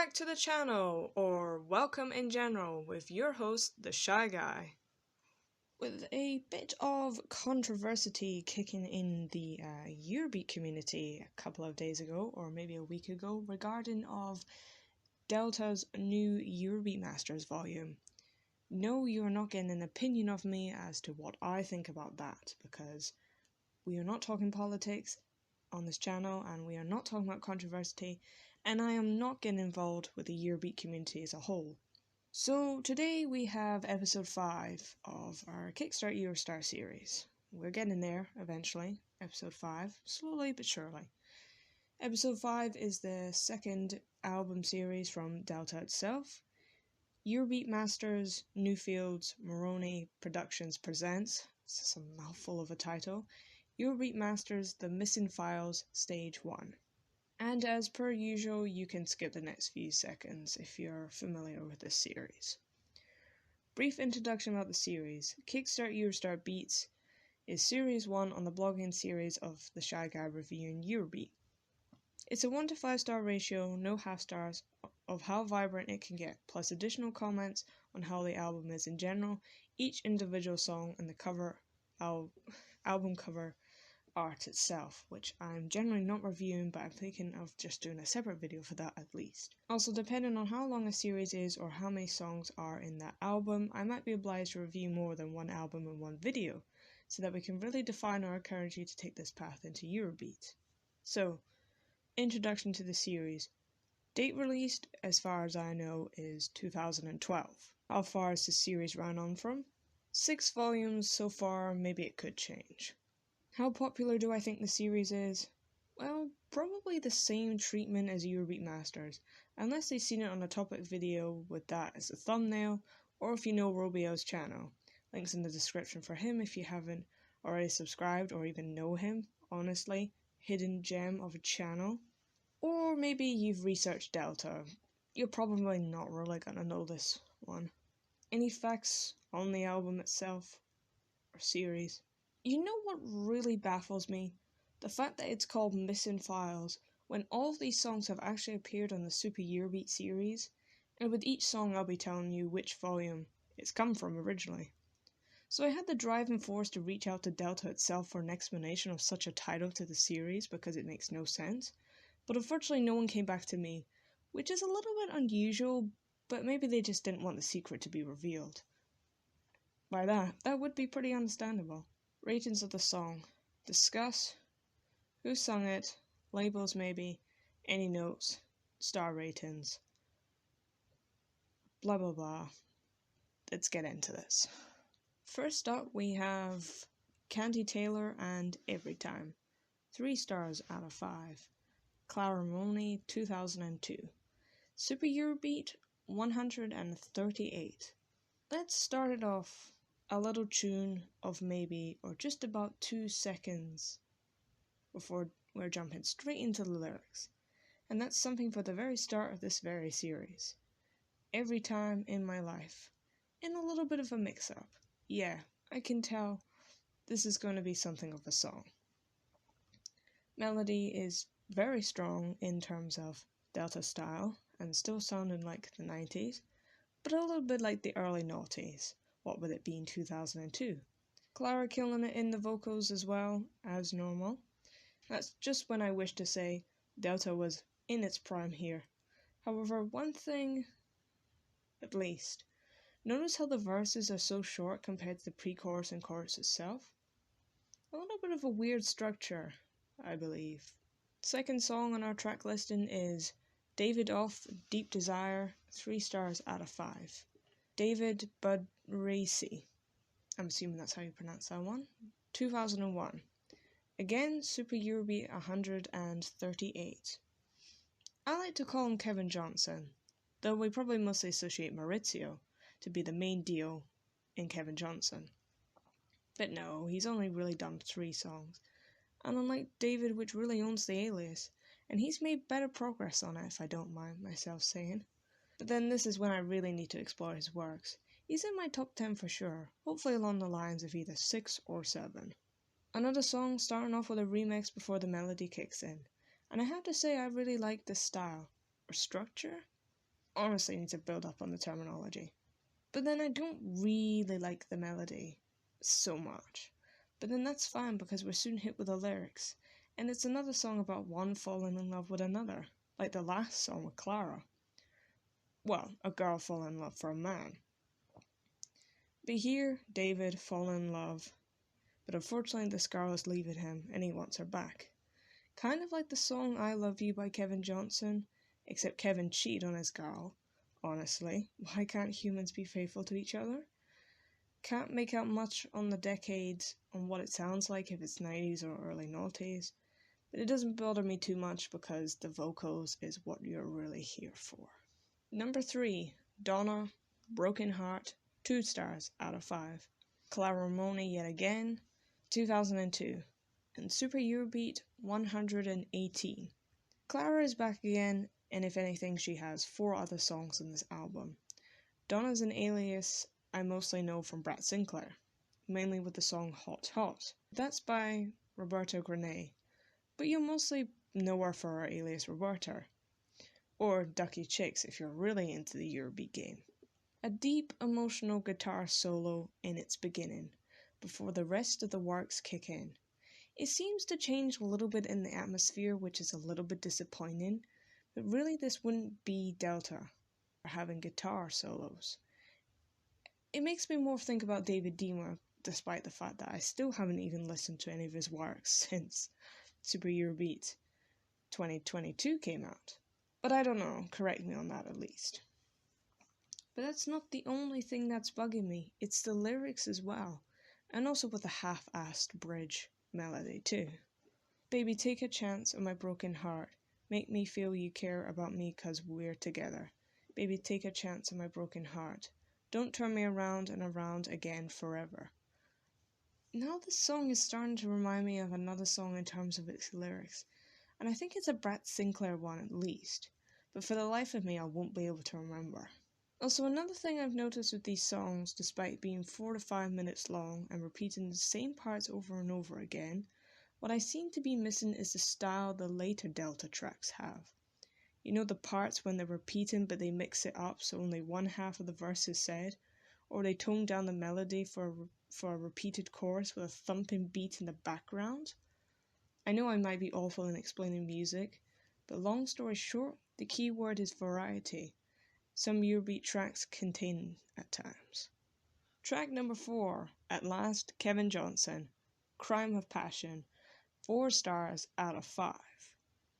back to the channel, or welcome in general, with your host, The Shy Guy. With a bit of controversy kicking in the Eurobeat community a couple of days ago, or maybe a week ago, regarding of Delta's new Eurobeat Masters volume. No, you are not getting an opinion of me as to what I think about that, because we are not talking politics on this channel, and we are not talking about controversy, and I am not getting involved with the Eurobeat community as a whole. So today we have episode 5 of our Kickstart Eurostar series. We're getting there eventually, episode 5, slowly but surely. Episode 5 is the second album series from Delta itself. Eurobeat Masters Newfields Moroni Productions presents, this is a mouthful of a title, Eurobeat Masters The Missing Files Stage 1. And as per usual, you can skip the next few seconds if you're familiar with this series. Brief introduction about the series. Kickstart Eurostar Beats is series 1 on the blogging series of the Shy Guy reviewing Eurobeat. It's a 1 to 5 star ratio, no half stars, of how vibrant it can get, plus additional comments on how the album is in general, each individual song, and the cover album cover art itself, which I'm generally not reviewing, but I'm thinking of just doing a separate video for that at least. Also, depending on how long a series is or how many songs are in that album, I might be obliged to review more than one album in one video, so that we can really define or encourage you to take this path into Eurobeat. So, introduction to the series. Date released, as far as I know, is 2012. How far has the series run on from? 6 volumes so far, maybe it could change. How popular do I think the series is? Well, probably the same treatment as Eurobeat Masters, unless they've seen it on a topic video with that as a thumbnail, or if you know Robio's channel. Links in the description for him if you haven't already subscribed or even know him, honestly. Hidden gem of a channel. Or maybe you've researched Delta. You're probably not really gonna know this one. Any facts on the album itself? Or series? You know what really baffles me? The fact that it's called Missing Files, when all of these songs have actually appeared on the Super Eurobeat series, and with each song I'll be telling you which volume it's come from originally. So I had the driving force to reach out to Delta itself for an explanation of such a title to the series because it makes no sense, but unfortunately no one came back to me, which is a little bit unusual, but maybe they just didn't want the secret to be revealed. By that would be pretty understandable. Ratings of the song. Discuss. Who sung it. Labels maybe. Any notes. Star ratings. Blah blah blah. Let's get into this. First up we have Candy Taylor and Every Time. 3 stars out of 5. Clara Moroni 2002. Super Eurobeat 138. Let's start it off. A little tune of maybe or just about 2 seconds before we're jumping straight into the lyrics, and that's something for the very start of this very series. Every time in my life, and a little bit of a mix-up. Yeah, I can tell this is going to be something of a song. Melody is very strong in terms of Delta style, and still sounding like the 90s, but a little bit like the early noughties. What with it being 2002. Clara killing it in the vocals as well, as normal. That's just when I wish to say Delta was in its prime here. However, one thing, at least, notice how the verses are so short compared to the pre-chorus and chorus itself? A little bit of a weird structure, I believe. Second song on our track listing is David Off, Deep Desire, 3 stars out of 5. David Budracy, I'm assuming that's how you pronounce that one, 2001. Again, Super Eurobeat 138. I like to call him Kevin Johnson, though we probably mostly associate Maurizio to be the main deal in Kevin Johnson. But no, he's only really done 3 songs, and unlike David, which really owns the alias, and he's made better progress on it if I don't mind myself saying. But then this is when I really need to explore his works. He's in my top 10 for sure, hopefully along the lines of either 6 or 7. Another song starting off with a remix before the melody kicks in, and I have to say I really like this style, or structure? honestly need to build up on the terminology. But then I don't really like the melody so much. But then that's fine because we're soon hit with the lyrics. And it's another song about one falling in love with another, like the last song with Clara. Well, a girl falling in love for a man. But here, David falling in love, but unfortunately this girl is leaving him and he wants her back. Kind of like the song I Love You by Kevin Johnson, except Kevin cheated on his girl. Honestly, why can't humans be faithful to each other? Can't make out much on the decades on what it sounds like if it's 90s or early noughties, but it doesn't bother me too much because the vocals is what you're really here for. Number 3, Donna, Broken Heart, 2 stars out of 5. Clara Ramone yet again, 2002, and Super Eurobeat 118. Clara is back again, and if anything she has 4 other songs on this album. Donna's an alias I mostly know from Brett Sinclair, mainly with the song Hot Hot. That's by Roberta Grenay, but you'll mostly know her for her alias Roberta, or Ducky Chicks if you're really into the Eurobeat game. A deep emotional guitar solo in its beginning, before the rest of the works kick in. It seems to change a little bit in the atmosphere, which is a little bit disappointing, but really this wouldn't be Delta, or having guitar solos. It makes me more think about David Deemer, despite the fact that I still haven't even listened to any of his works since Super Eurobeat 2022 came out. But I don't know, correct me on that at least. But that's not the only thing that's bugging me, it's the lyrics as well, and also with a half-assed bridge melody too. Baby, take a chance on my broken heart, make me feel you care about me 'cause we're together. Baby, take a chance on my broken heart, don't turn me around and around again forever. Now this song is starting to remind me of another song in terms of its lyrics, and I think it's a Brett Sinclair one at least, but for the life of me I won't be able to remember. Also, another thing I've noticed with these songs, despite being 4 to 5 minutes long and repeating the same parts over and over again, what I seem to be missing is the style the later Delta tracks have. You know, the parts when they're repeating but they mix it up so only one half of the verse is said, or they tone down the melody for a repeated chorus with a thumping beat in the background. I know I might be awful in explaining music, but long story short, the key word is variety. Some Eurobeat tracks contain at times. Track number 4, At Last, Kevin Johnson, Crime of Passion, 4 stars out of 5.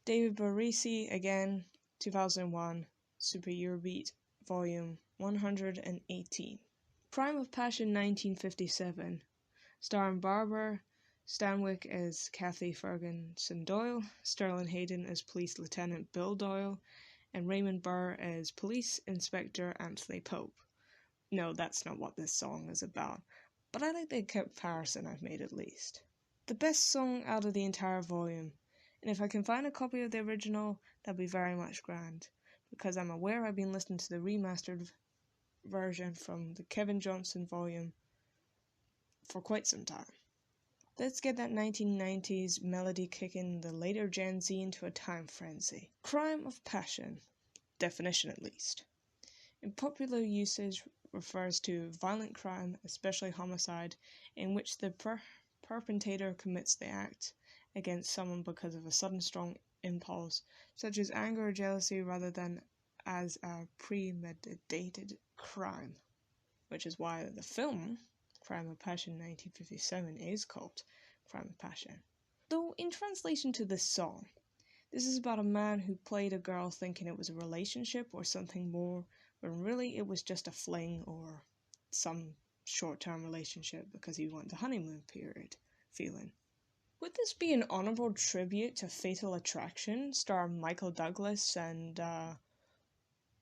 David Barisi, again, 2001, Super Eurobeat, volume 118. Crime of Passion 1957, starring Barbara Stanwyck as Kathy Ferguson Doyle, Sterling Hayden as Police Lieutenant Bill Doyle, and Raymond Burr as Police Inspector Anthony Pope. No, that's not what this song is about, but I like the comparison I've made at least. The best song out of the entire volume, and if I can find a copy of the original, that'd be very much grand, because I'm aware I've been listening to the remastered version from the Kevin Johnson volume for quite some time. Let's get that 1990s melody kicking the later Gen Z into a time frenzy. Crime of passion, definition at least. In popular usage refers to violent crime, especially homicide, in which the perpetrator commits the act against someone because of a sudden strong impulse, such as anger or jealousy, rather than as a premeditated crime, which is why the film Crime of Passion 1957 is called Crime of Passion. Though in translation to this song, this is about a man who played a girl thinking it was a relationship or something more, when really it was just a fling or some short-term relationship because he wanted the honeymoon period feeling. Would this be an honorable tribute to Fatal Attraction, starring Michael Douglas and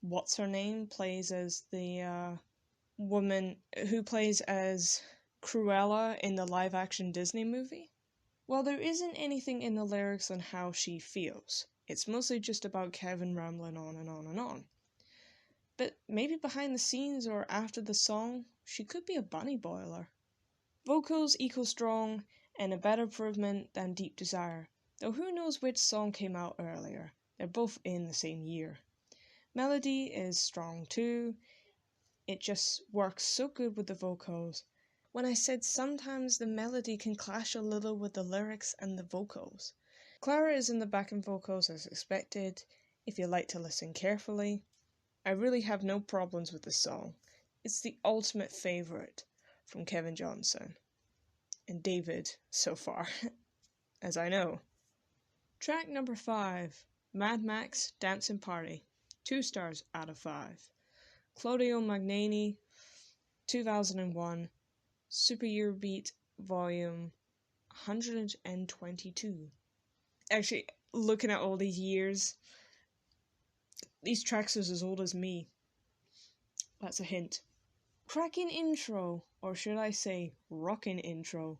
what's her name plays as the woman who plays as Cruella in the live-action Disney movie? Well, there isn't anything in the lyrics on how she feels. It's mostly just about Kevin rambling on and on and on. But maybe behind the scenes or after the song, she could be a bunny boiler. Vocals equal strong and a better improvement than Deep Desire, though who knows which song came out earlier. They're both in the same year. Melody is strong too. It just works so good with the vocals. When I said sometimes the melody can clash a little with the lyrics and the vocals. Clara is in the backing vocals as expected, if you like to listen carefully. I really have no problems with the song. It's the ultimate favourite from Kevin Johnson. And David, so far, as I know. Track number 5, Mad Max Dancing Party, 2 stars out of 5. Claudio Magnani, 2001, Super Eurobeat Volume 122. Actually, looking at all these years, these tracks are as old as me. That's a hint. Cracking intro, or should I say, rockin' intro.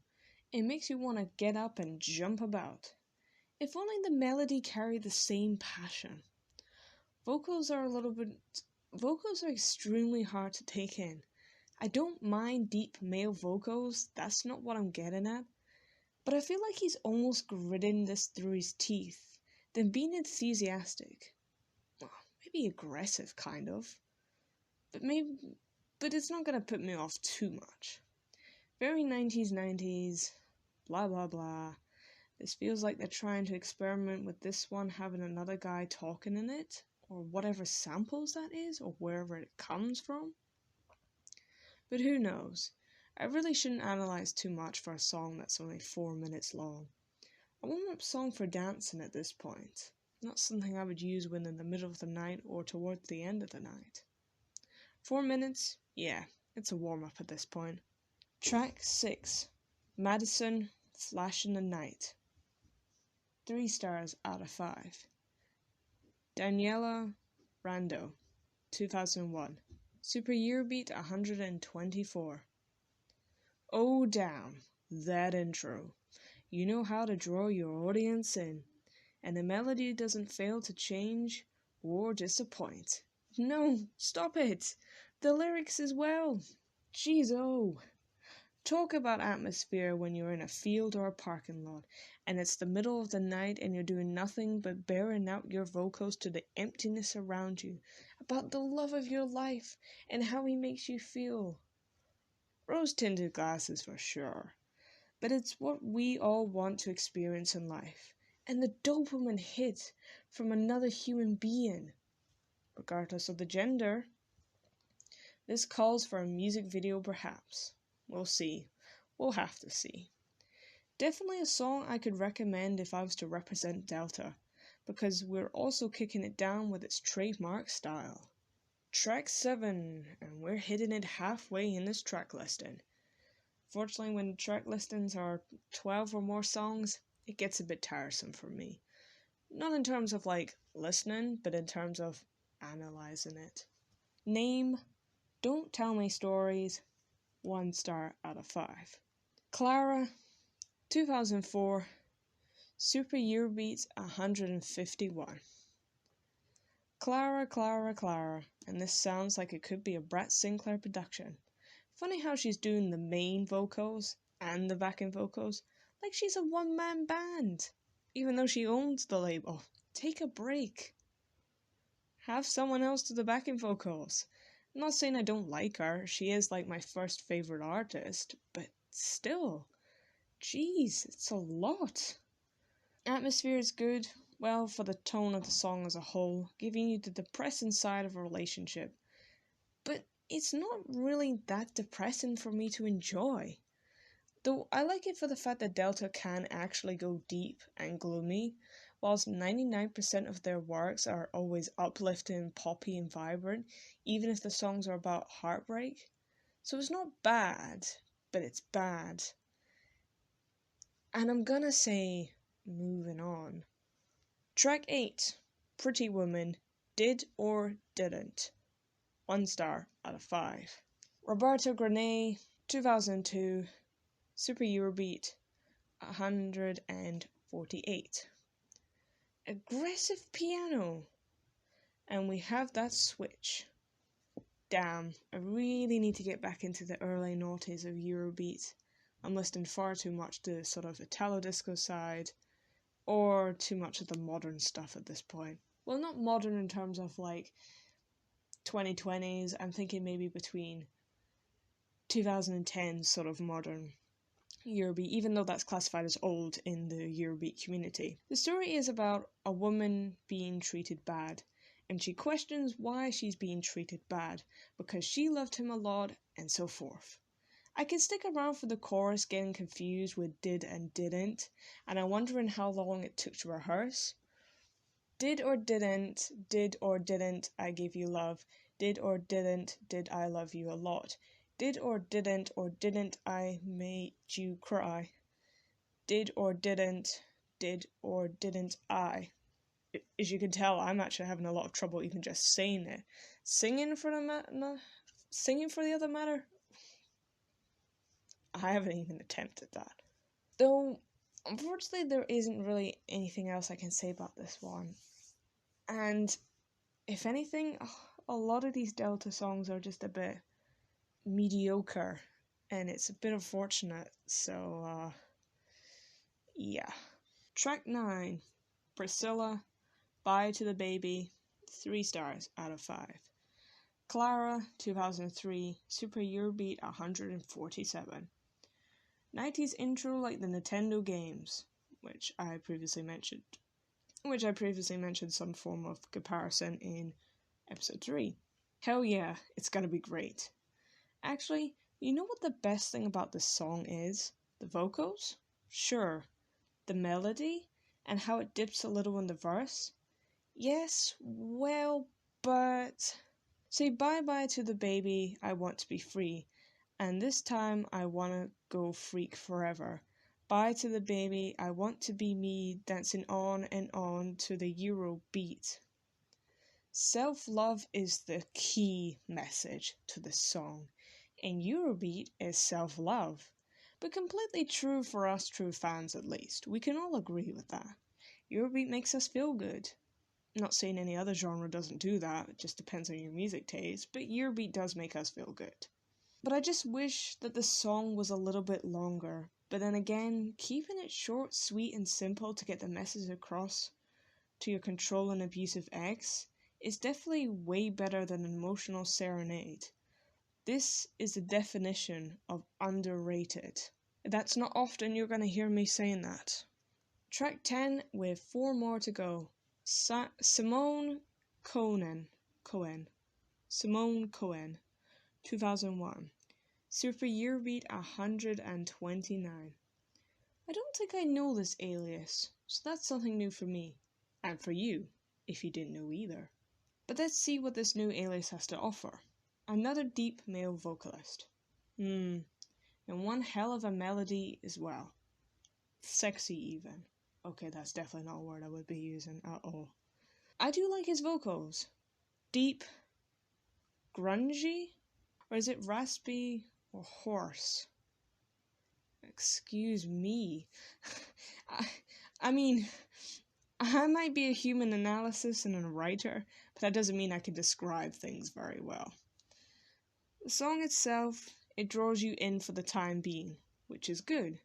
It makes you want to get up and jump about. If only the melody carried the same passion. Vocals are extremely hard to take in. I don't mind deep male vocals, that's not what I'm getting at. But I feel like he's almost gritting this through his teeth, then being enthusiastic. Well, maybe aggressive, kind of. But it's not gonna put me off too much. Very 90s, blah blah blah. This feels like they're trying to experiment with this one having another guy talking in it, or whatever samples that is, or wherever it comes from. But who knows? I really shouldn't analyze too much for a song that's only 4 minutes long. A warm-up song for dancing at this point, not something I would use when in the middle of the night or towards the end of the night. 4 minutes? Yeah, it's a warm-up at this point. Track 6, Madison Flash in the Night, 3 stars out of 5. Daniela Rando, 2001, Super Eurobeat 124. Oh damn, that intro. You know how to draw your audience in, and the melody doesn't fail to change or disappoint. No, stop it! The lyrics as well. Jeez, oh. Talk about atmosphere when you're in a field or a parking lot, and it's the middle of the night and you're doing nothing but bearing out your vocals to the emptiness around you, about the love of your life and how he makes you feel. Rose-tinted glasses for sure, but it's what we all want to experience in life, and the dopamine hit from another human being, regardless of the gender. This calls for a music video perhaps. We'll see. We'll have to see. Definitely a song I could recommend if I was to represent Delta, because we're also kicking it down with its trademark style. Track 7, and we're hitting it halfway in this track listing. Fortunately, when track listings are 12 or more songs, it gets a bit tiresome for me. Not in terms of listening, but in terms of analyzing it. Name, Don't Tell Me Stories, 1 star out of 5. Clara, 2004, Super Eurobeat 151. Clara, and this sounds like it could be a Brat Sinclair production. Funny how she's doing the main vocals and the backing vocals like she's a one-man band, even though she owns the label. Take a break. Have someone else do the backing vocals. I'm not saying I don't like her, she is my first favourite artist, but still, jeez, it's a lot. Atmosphere is good, well, for the tone of the song as a whole, giving you the depressing side of a relationship. But it's not really that depressing for me to enjoy. Though I like it for the fact that Delta can actually go deep and gloomy, whilst 99% of their works are always uplifting, poppy and vibrant, even if the songs are about heartbreak. So it's not bad, but it's bad. And I'm gonna say, moving on. Track 8, Pretty Woman, Did or Didn't, 1 star out of 5. Roberta Granay, 2002, Super Eurobeat, 148. Aggressive piano, and we have that switch. Damn, I really need to get back into the early noughties of Eurobeat. I'm listening far too much to sort of Italo disco side, or too much of the modern stuff at this point. Well, not modern in terms of 2020s. I'm thinking maybe between 2010 sort of modern Eurobeat, even though that's classified as old in the Eurobeat community. The story is about a woman being treated bad, and she questions why she's being treated bad, because she loved him a lot, and so forth. I can stick around for the chorus getting confused with did and didn't, and I'm wondering how long it took to rehearse. Did or didn't I give you love? Did or didn't I love you a lot? Did or didn't I made you cry? Did or didn't I? As you can tell, I'm actually having a lot of trouble even just saying it. Singing for the other matter, I haven't even attempted that. Though, unfortunately, there isn't really anything else I can say about this one. And if anything, a lot of these Delta songs are just a bit mediocre, and it's a bit unfortunate, so yeah. Track 9, Priscilla, Bye to the Baby, 3 stars out of 5. Clara, 2003, Super Eurobeat 147. 90s intro like the Nintendo games, which I previously mentioned some form of comparison in episode 3. Hell yeah, it's gonna be great. Actually, you know what the best thing about this song is? The vocals? Sure. The melody? And how it dips a little in the verse? Yes, well, but... Say bye-bye to the baby, I want to be free. And this time I wanna go freak forever. Bye to the baby, I want to be me, dancing on and on to the Eurobeat. Self-love is the key message to the song, and Eurobeat is self-love. But completely true for us true fans at least. We can all agree with that. Eurobeat makes us feel good. Not saying any other genre doesn't do that, it just depends on your music taste, but Eurobeat does make us feel good. But I just wish that the song was a little bit longer, but then again, keeping it short, sweet, and simple to get the message across to your controlling abusive ex is definitely way better than an emotional serenade. This is the definition of underrated. That's not often you're going to hear me saying that. Track 10 with 4 more to go. Simone Cohen, 2001. Super Eurobeat 129. I don't think I know this alias, so that's something new for me. And for you, if you didn't know either. But let's see what this new alias has to offer. Another deep male vocalist. And one hell of a melody as well. Sexy even. Okay, that's definitely not a word I would be using at all. I do like his vocals. Deep, grungy, or is it raspy or hoarse? Excuse me. I mean, I might be a human analysis and a writer, but that doesn't mean I can describe things very well. The song itself, it draws you in for the time being, which is good,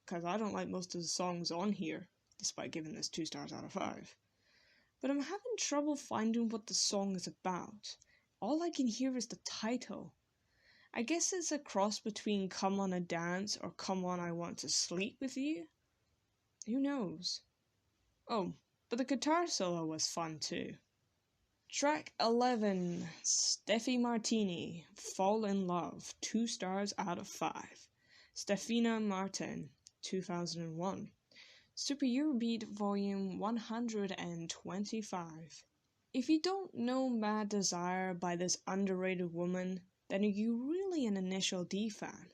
because I don't like most of the songs on here, despite giving this 2 stars out of 5. But I'm having trouble finding what the song is about. All I can hear is the title. I guess it's a cross between Come On a Dance or Come On I Want to Sleep With You? Who knows? Oh, but the guitar solo was fun too. Track 11, Steffi Martini, Fall in Love, 2 stars out of 5. Stefina Martin, 2001. Super Eurobeat Volume 125. If you don't know Mad Desire by this underrated woman, then are you really an Initial D fan?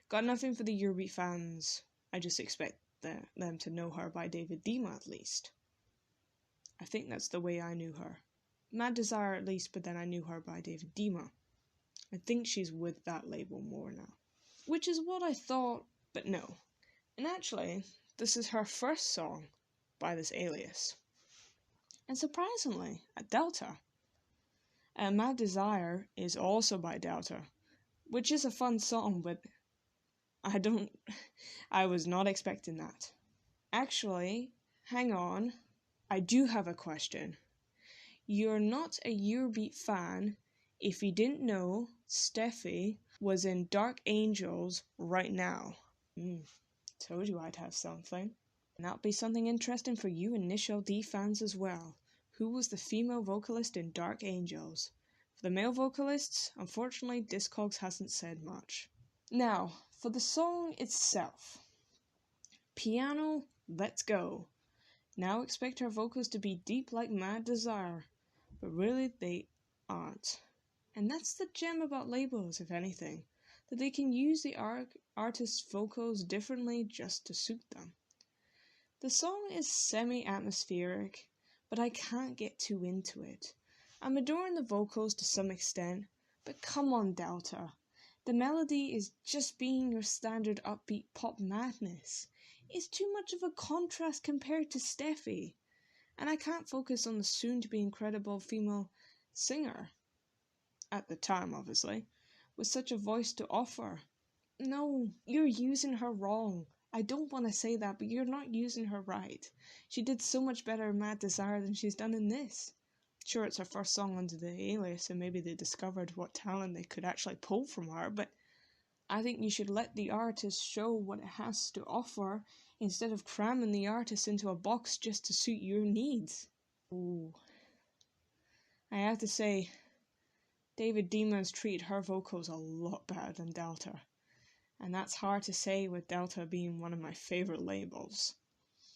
Got nothing for the Eurobeat fans, I just expect them to know her by David Dima at least. I think that's the way I knew her. Mad Desire at least, but then I knew her by David Dima. I think she's with that label more now. Which is what I thought, but no. And actually, this is her first song by this alias. And surprisingly, at Delta. Mad Desire is also by Delta, which is a fun song, but I was not expecting that. Actually, hang on, I do have a question. You're not a Eurobeat fan if you didn't know Steffi was in Dark Angels right now. Told you I'd have something. And that'll be something interesting for you Initial D fans as well. Who was the female vocalist in Dark Angels? For the male vocalists, unfortunately, Discogs hasn't said much. Now, for the song itself. Piano, let's go. Now expect her vocals to be deep like Mad Desire, but really they aren't. And that's the gem about labels, if anything, that they can use the artist's vocals differently just to suit them. The song is semi-atmospheric, but I can't get too into it. I'm adoring the vocals to some extent, but come on Delta. The melody is just being your standard upbeat pop madness. It's too much of a contrast compared to Steffi, and I can't focus on the soon-to-be incredible female singer, at the time obviously, with such a voice to offer. No, you're using her wrong. I don't want to say that, but you're not using her right. She did so much better in Mad Desire than she's done in this. Sure, it's her first song under the alias, and maybe they discovered what talent they could actually pull from her, but I think you should let the artist show what it has to offer instead of cramming the artist into a box just to suit your needs. Ooh. I have to say, David Demons treated her vocals a lot better than Delta. And that's hard to say with Delta being one of my favorite labels.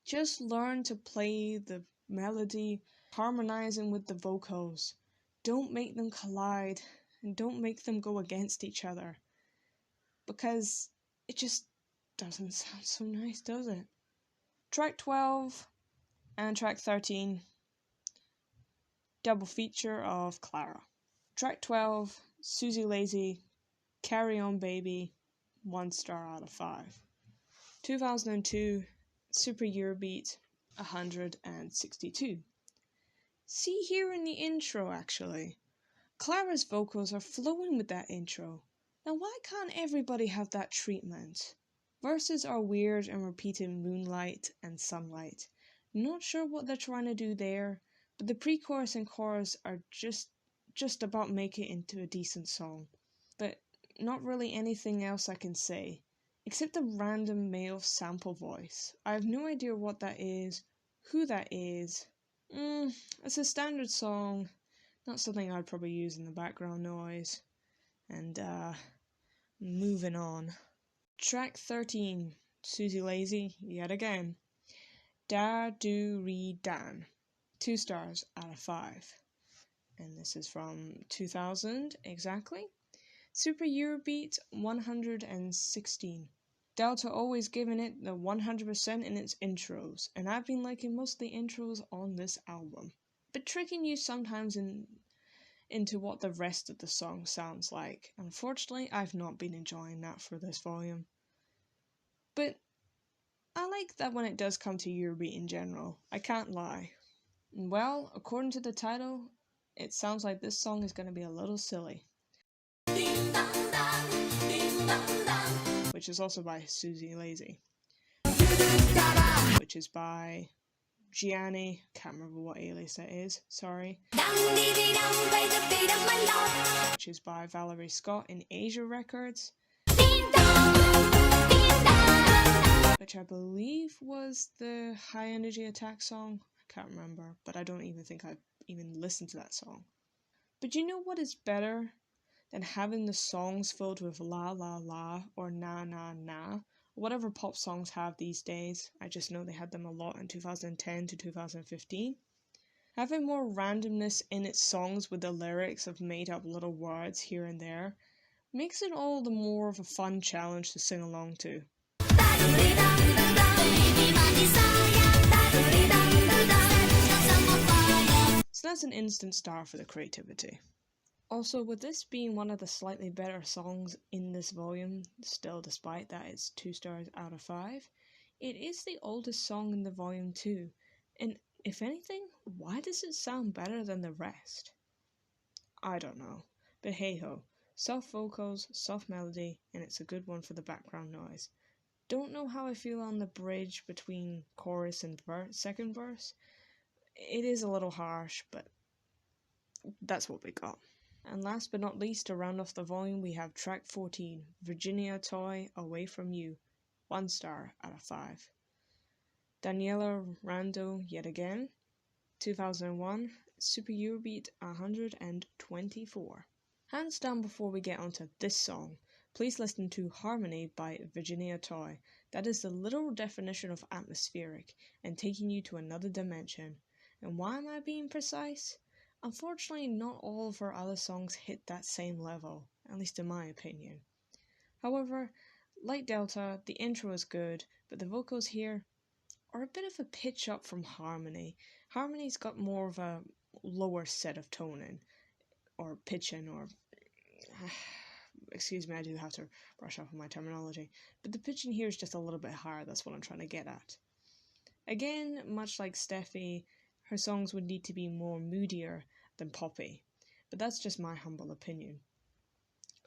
Just learn to play the melody, harmonizing with the vocals. Don't make them collide, and don't make them go against each other. Because it just doesn't sound so nice, does it? Track 12 and track 13, double feature of Clara. Track 12, Susie Lazy, Carry On Baby, 1 star out of 5. 2002, Super Eurobeat, 162. See here in the intro actually, Clara's vocals are flowing with that intro. Now why can't everybody have that treatment? Verses are weird and repeating moonlight and sunlight. Not sure what they're trying to do there, but the pre-chorus and chorus are just about make it into a decent song. But not really anything else I can say, except a random male sample voice. I have no idea what that is, who that is. It's a standard song, not something I'd probably use in the background noise. And moving on. Track 13, Susie Lazy, yet again. Da Do Re Dan, 2 stars out of 5. And this is from 2000 exactly. Super Eurobeat, 116. Delta always giving it the 100% in its intros, and I've been liking most of the intros on this album, but tricking you sometimes into what the rest of the song sounds like. Unfortunately, I've not been enjoying that for this volume. But I like that when it does come to Eurobeat in general, I can't lie. Well, according to the title, it sounds like this song is going to be a little silly. Which is also by Susie Lazy. Which is by Gianni, can't remember what alias that is, sorry. Which is by Valerie Scott in Asia Records. Which I believe was the High Energy Attack song. I can't remember, but I don't even think I've even listened to that song. But you know what is better than having the songs filled with la la la or na na na, whatever pop songs have these days? I just know they had them a lot in 2010 to 2015. Having more randomness in its songs with the lyrics of made up little words here and there makes it all the more of a fun challenge to sing along to. So that's an instant star for the creativity. Also, with this being one of the slightly better songs in this volume, still despite that it's 2 stars out of 5, it is the oldest song in the volume too, and if anything, why does it sound better than the rest? I don't know, but hey ho, soft vocals, soft melody, and it's a good one for the background noise. Don't know how I feel on the bridge between chorus and second verse. It is a little harsh, but that's what we got. And last but not least, to round off the volume, we have track 14, Virginia Toy, Away From You, 1 star out of 5. Daniela Rando, yet again, 2001, Super Eurobeat 124. Hands down, before we get onto this song, please listen to Harmony by Virginia Toy. That is the literal definition of atmospheric and taking you to another dimension. And why am I being precise? Unfortunately, not all of her other songs hit that same level, at least in my opinion. However, like Delta, the intro is good, but the vocals here are a bit of a pitch up from Harmony. Harmony's got more of a lower set of toning, or pitching, or excuse me, I do have to brush up on my terminology, but the pitching here is just a little bit higher. That's what I'm trying to get at. Again, much like Steffi, her songs would need to be more moodier than poppy, but that's just my humble opinion.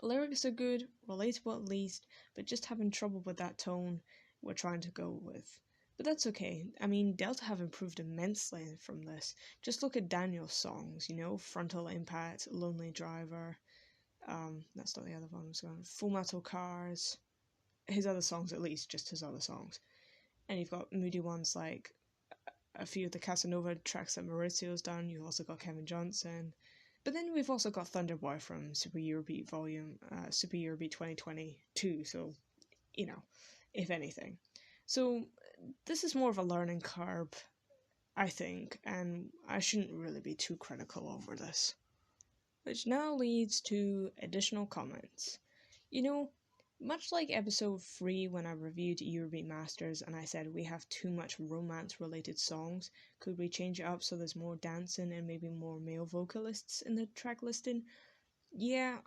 Lyrics are good, relatable at least, but just having trouble with that tone we're trying to go with. But that's okay. I mean, Delta have improved immensely from this. Just look at Daniel's songs, Frontal Impact, Lonely Driver, that's not the other one, Full Metal Cars, his other songs at least, just his other songs. And you've got moody ones like a few of the Casanova tracks that Maurizio's done. You've also got Kevin Johnson. But then we've also got Thunderboy from Super Eurobeat 2022, so, if anything. So this is more of a learning curve, I think, and I shouldn't really be too critical over this. Which now leads to additional comments. Much like episode 3 when I reviewed Eurobeat Masters and I said we have too much romance-related songs, could we change it up so there's more dancing and maybe more male vocalists in the track listing? Yeah,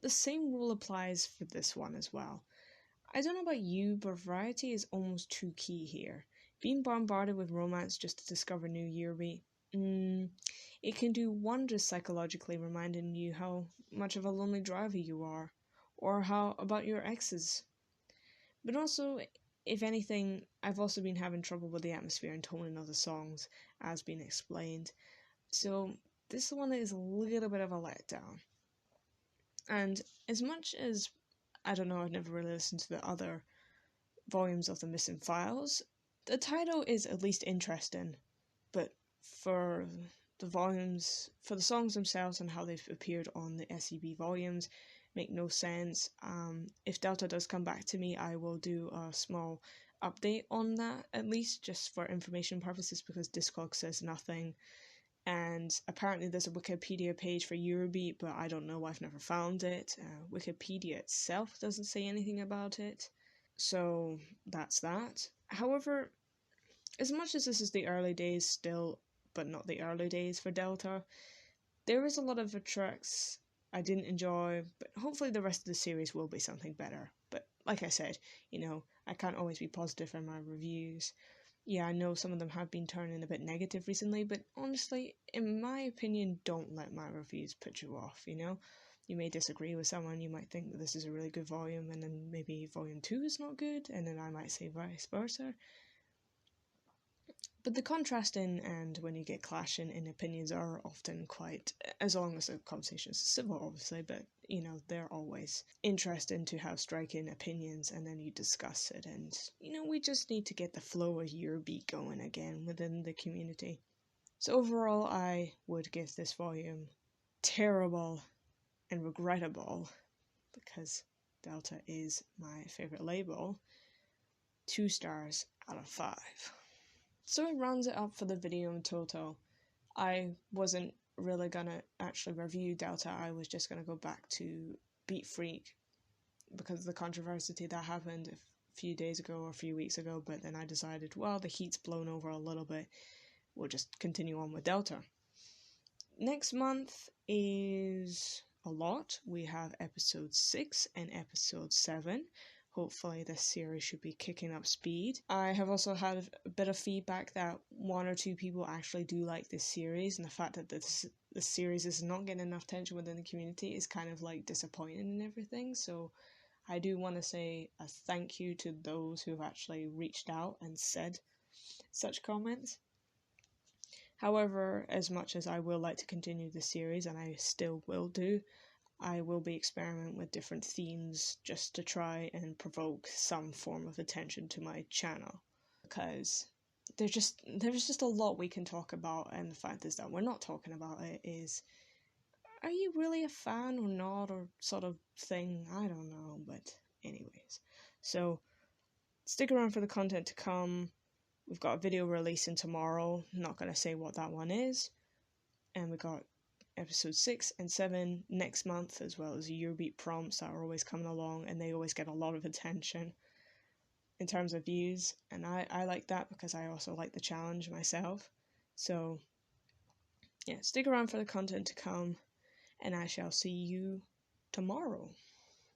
the same rule applies for this one as well. I don't know about you, but variety is almost too key here. Being bombarded with romance just to discover new Eurobeat, it can do wonders psychologically, reminding you how much of a lonely driver you are, or how about your exes. But also, if anything, I've also been having trouble with the atmosphere and tone of the songs, as been explained. So this one is a little bit of a letdown. And as much as, I don't know, I've never really listened to the other volumes of the Missing Files, the title is at least interesting, but for the songs themselves and how they've appeared on the SEB volumes, make no sense. If Delta does come back to me, I will do a small update on that, at least just for information purposes, because Discog says nothing. And apparently there's a Wikipedia page for Eurobeat, but I don't know, I've never found it. Wikipedia itself doesn't say anything about it. So that's that. However, as much as this is the early days still, but not the early days for Delta, there is a lot of tracks I didn't enjoy, but hopefully the rest of the series will be something better. But like I said, I can't always be positive in my reviews. Yeah, I know some of them have been turning a bit negative recently, but honestly, in my opinion, don't let my reviews put you off, You may disagree with someone, you might think that this is a really good volume, and then maybe volume 2 is not good, and then I might say vice versa. But the contrasting and when you get clashing in opinions are often quite, as long as the conversation is civil obviously, but they're always interesting to have striking opinions and then you discuss it, and we just need to get the flow of Eurobeat going again within the community. So overall, I would give this volume terrible and regrettable, because Delta is my favourite label, 2 stars out of 5. So it rounds it up for the video in total. I wasn't really gonna actually review Delta, I was just gonna go back to Beat Freak because of the controversy that happened a few days ago or a few weeks ago, but then I decided, well, the heat's blown over a little bit, we'll just continue on with Delta. Next month is a lot. We have episode 6 and episode 7. Hopefully this series should be kicking up speed. I have also had a bit of feedback that 1 or 2 people actually do like this series, and the fact that this series is not getting enough attention within the community is kind of like disappointing and everything. So I do want to say a thank you to those who have actually reached out and said such comments. However, as much as I will like to continue the series, and I still will do, I will be experimenting with different themes just to try and provoke some form of attention to my channel. Because there's just a lot we can talk about, and the fact is that we're not talking about it is, are you really a fan or not, or sort of thing? I don't know, but anyways. So, stick around for the content to come. We've got a video releasing tomorrow, not going to say what that one is. And we got episode 6 and 7 next month, as well as Eurobeat prompts that are always coming along, and they always get a lot of attention in terms of views, and I like that because I also like the challenge myself. So yeah, stick around for the content to come, and I shall see you tomorrow.